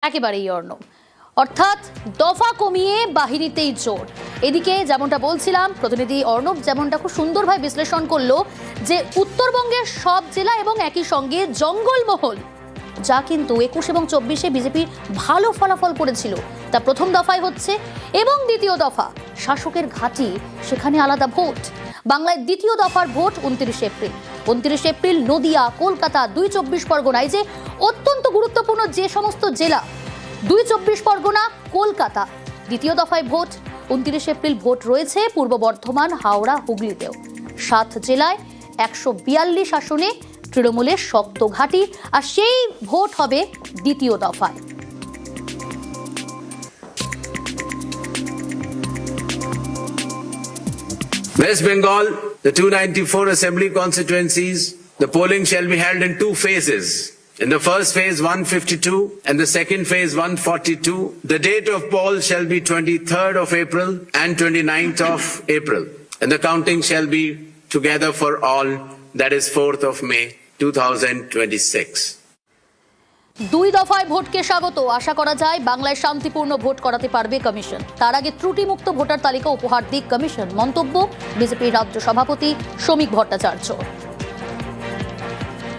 একেবারেই অর্ণব, অর্থাৎ দফা কমিয়ে বাহিনীতেই জোর। এদিকে যেমনটা বলছিলাম, প্রতিনিধি অর্ণব যেমনটা খুব সুন্দরভাবে বিশ্লেষণ করলো যে উত্তরবঙ্গের সব জেলা এবং একই সঙ্গে জঙ্গলমহল, যা কিন্তু 21 এবং 24-এ বিজেপি ভালো ফলাফল করেছিল, তা প্রথম দফায় হচ্ছে। এবং দ্বিতীয় দফা শাসকের ঘাঁটি, সেখানে আলাদা ভোট। বাংলায় দ্বিতীয় দফার vote 29 April. 29 April Nadia, Kolkata, 2 24 পরগনায়, যে অত্যন্ত গুরুত্বপূর্ণ যে সমস্ত জেলা, 2 24 পরগনা, কলকাতা, দ্বিতীয় দফায় ভোট। 29 এপ্রিল ভোট রয়েছে পূর্ব বর্ধমান, হাওড়া, হুগলিতেও। 7 জেলায় 142 আসনে তৃণমূলের শক্ত ঘাঁটি, আর সেই ভোট হবে দ্বিতীয় দফায়। West Bengal, the 294 assembly constituencies, the polling shall be held in 2 phases. In the first phase, 152, and the second phase, 142. The date of poll shall be 23rd of April and 29th of April. And the counting shall be together for all, that is 4th of May, 2026. 2 দফায় ভোটকে স্বাগত। আশা করা যায় বাংলায় শান্তিপূর্ণ vote করাতে পারবে commission. তার আগে ত্রুটিমুক্ত ভোটার তালিকা উপহার দিক কমিশন, মন্তব্য বিজেপির রাজ্য সভাপতি শ্রমিক ভট্টাচার্য।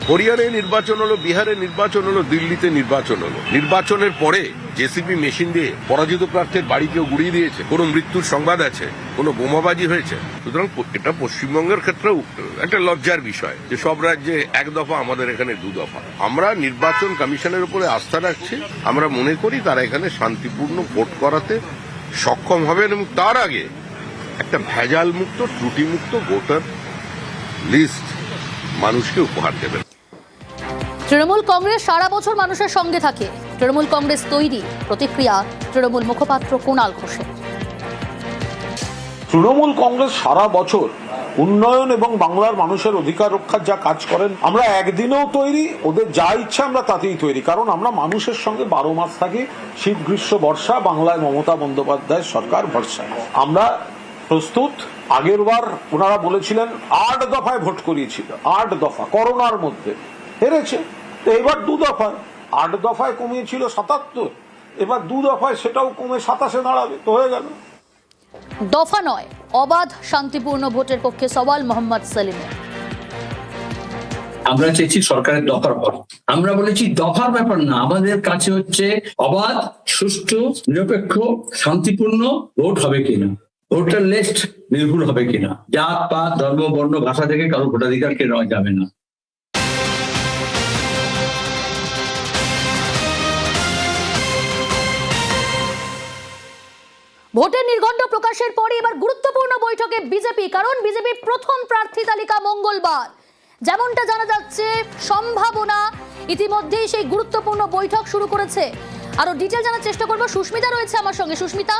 হরিয়ানায় নির্বাচন হলো, বিহারে নির্বাচন হলো, দিল্লিতে নির্বাচন হলো। নির্বাচনের পরে জেসিবি মেশিন দিয়ে পরাজিত প্রার্থীর বাড়ি কেউ গুড়িয়ে দিয়েছে, কোনো মৃত্যুর সংবাদ আছে, কোনো বোমাবাজি হয়েছে। সুতরাং এটা পশ্চিমবঙ্গের ক্ষেত্রেও একটা লজ্জার বিষয় যে সব রাজ্যে 1 দফা, আমাদের এখানে 2 দফা। আমরা নির্বাচন কমিশনের উপরে আস্থা রাখছি। আমরা মনে করি তারা এখানে শান্তিপূর্ণ ভোট করাতে সক্ষম হবেন এবং তার আগে একটা ভেজাল মুক্ত, ত্রুটিমুক্ত ভোটার লিস্ট মানুষকে উপহার দেবেন। তৃণমূল কংগ্রেস সারা বছর মানুষের সঙ্গে থাকে, তৃণমূল কংগ্রেস তৈরি। প্রতিক্রিয়া তৃণমূল মুখপাত্র কুণাল ঘোষের। তৃণমূল কংগ্রেস সারা বছর উন্নয়ন এবং বাংলার মানুষের অধিকার রক্ষার যা কাজ করেন, আমরা একদিনেও তৈরি, ওদের যা ইচ্ছা আমরা তাতেই তৈরি। কারণ আমরা মানুষের সঙ্গে 12 মাস থাকি, শীত, গ্রীষ্ম, বর্ষা। বাংলায় মমতা বন্দ্যোপাধ্যায় সরকার ভরসা। আমরা প্রস্তুত। আগের বার ওনারা বলেছিলেন 8 দফায় ভোট করিয়েছিল, 8 দফা, করোনার মধ্যে হেরেছে। তো এবার 2 দফায়, 8 দফায় কমিয়েছিল 77, এবার 2 দফায় সেটাও কমে 27-এ দাঁড়াবে, তো হয়ে গেল। দফা নয়, অবাধ শান্তিপূর্ণ ভোটের পক্ষে সওয়াল মোহাম্মদ সেলিমের। আমরা চেয়েছি সরকারের দফার ভোট। আমরা বলেছি দফার ব্যাপার না, আমাদের কাছে হচ্ছে অবাধ, সুষ্ঠু, নিরপেক্ষ, শান্তিপূর্ণ ভোট হবে কিনা, ভোটার লিস্ট নির্ভুল হবে কিনা, জাত পাত, ধর্ম, বর্ণ, ভাষা থেকে কারো ভোটাধিকার কেড়ে নেওয়া যাবে না। ভোটের নির্ঘণ্ট প্রকাশের পরে এবার গুরুত্বপূর্ণ বৈঠকে বিজেপি, কারণ বিজেপির প্রথম প্রার্থী তালিকা মঙ্গলবার। যেমনটা জানা যাচ্ছে, সম্ভাবনা ইতিমধ্যেই সেই গুরুত্বপূর্ণ বৈঠক শুরু করেছে। আরো ডিটেল জানার চেষ্টা করবো, সুস্মিতা রয়েছে আমার সঙ্গে। সুস্মিতা,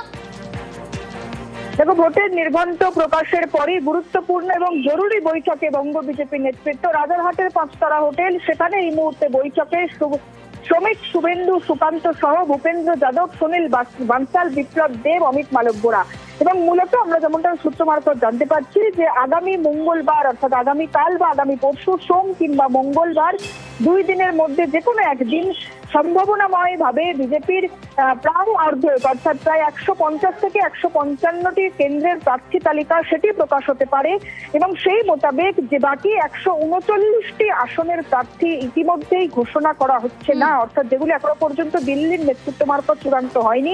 দেখো, ভোটের নির্ঘণ্ট প্রকাশের পরে গুরুত্বপূর্ণ এবং জরুরি বৈঠকে বঙ্গ বিজেপির নেতৃত্ব, রাজারহাটের 5 তারা হোটেল, সেখানে এই মুহূর্তে বৈঠকে শ্রমিক, শুভেন্দু, সুকান্ত সহ ভূপেন্দ্র যাদব, সুনীল বানসাল, বিপ্লব দেব, অমিত মালব্যরা। এবং মূলত আমরা যেমনটা সূত্র মারফত জানতে পারছি যে আগামী মঙ্গলবার, অর্থাৎ আগামীকাল বা আগামী পরশু, সোম কিংবা মঙ্গলবার, 2 দিনের মধ্যে যে কোনো একদিন সম্ভাবনাময় ভাবে বিজেপির প্রায় অর্ধেক, অর্থাৎ প্রায় 150 থেকে 155টি কেন্দ্রের প্রার্থী তালিকা, সেটি প্রকাশ হতে পারে। এবং সেই মোতাবেক যে বাকি 139টি আসনের প্রার্থী ইতিমধ্যেই ঘোষণা করা হচ্ছে না, অর্থাৎ যেগুলি এখনো পর্যন্ত দিল্লির নেতৃত্ব মারফত চূড়ান্ত হয়নি,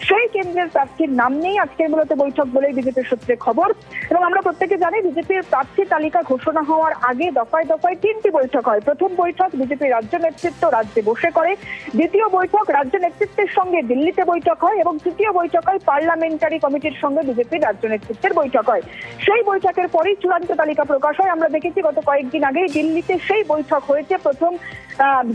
সেই কেন্দ্রের প্রার্থীর নাম নেই আজকের মূলত বৈঠক বলেই বিজেপির সূত্রে খবর। এবং আমরা প্রত্যেকে জানি বিজেপির প্রার্থী তালিকা ঘোষণা হওয়ার আগে দফায় দফায় 3টি বৈঠক হয়। প্রথম বৈঠক বিজেপির রাজ্য নেতৃত্ব রাজ্যে বসে করে, দ্বিতীয় বৈঠক রাজ্য নেতৃত্বের সঙ্গে দিল্লিতে বৈঠক হয়, এবং তৃতীয় বৈঠক হয় পার্লামেন্টারি কমিটির সঙ্গে বিজেপির রাজ্য নেতৃত্বের বৈঠক হয়। সেই বৈঠকের পরেই চূড়ান্ত তালিকা প্রকাশ হয়। আমরা দেখেছি গত কয়েকদিন আগেই দিল্লিতে সেই বৈঠক হয়েছে, প্রথম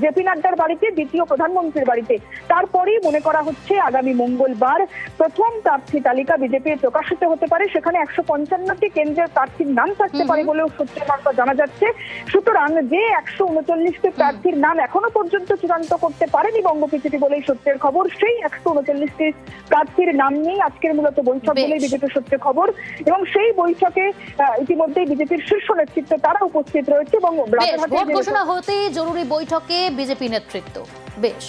জেপি নাড্ডার বাড়িতে, দ্বিতীয় প্রধানমন্ত্রীর বাড়িতে। তারপরেই মনে করা হচ্ছে আগামী মঙ্গলবার প্রথম প্রার্থী তালিকা বিজেপির প্রকাশিত হতে পারে। সেখানে 155টি কেন্দ্রের প্রার্থীর নাম থাকতে পারে বলেও সূত্রের মারফত জানা যাচ্ছে। সুতরাং যে 139টি প্রার্থীর নাম এখনো পর্যন্ত চূড়ান্ত করতে পারেনি বঙ্গ বিজেপি বলেই সূত্রের খবর, সেই 139টি প্রার্থীর নাম নিয়ে আজকের মূলত বৈঠক বলেই বিজেপির সূত্রে খবর। এবং সেই বৈঠকে ইতিমধ্যেই বিজেপির শীর্ষ নেতৃত্ব তারা উপস্থিত রয়েছে এবং ভোট ঘোষণা হতেই জরুরি বৈঠকে বিজেপি নেতৃত্ব। বেশ।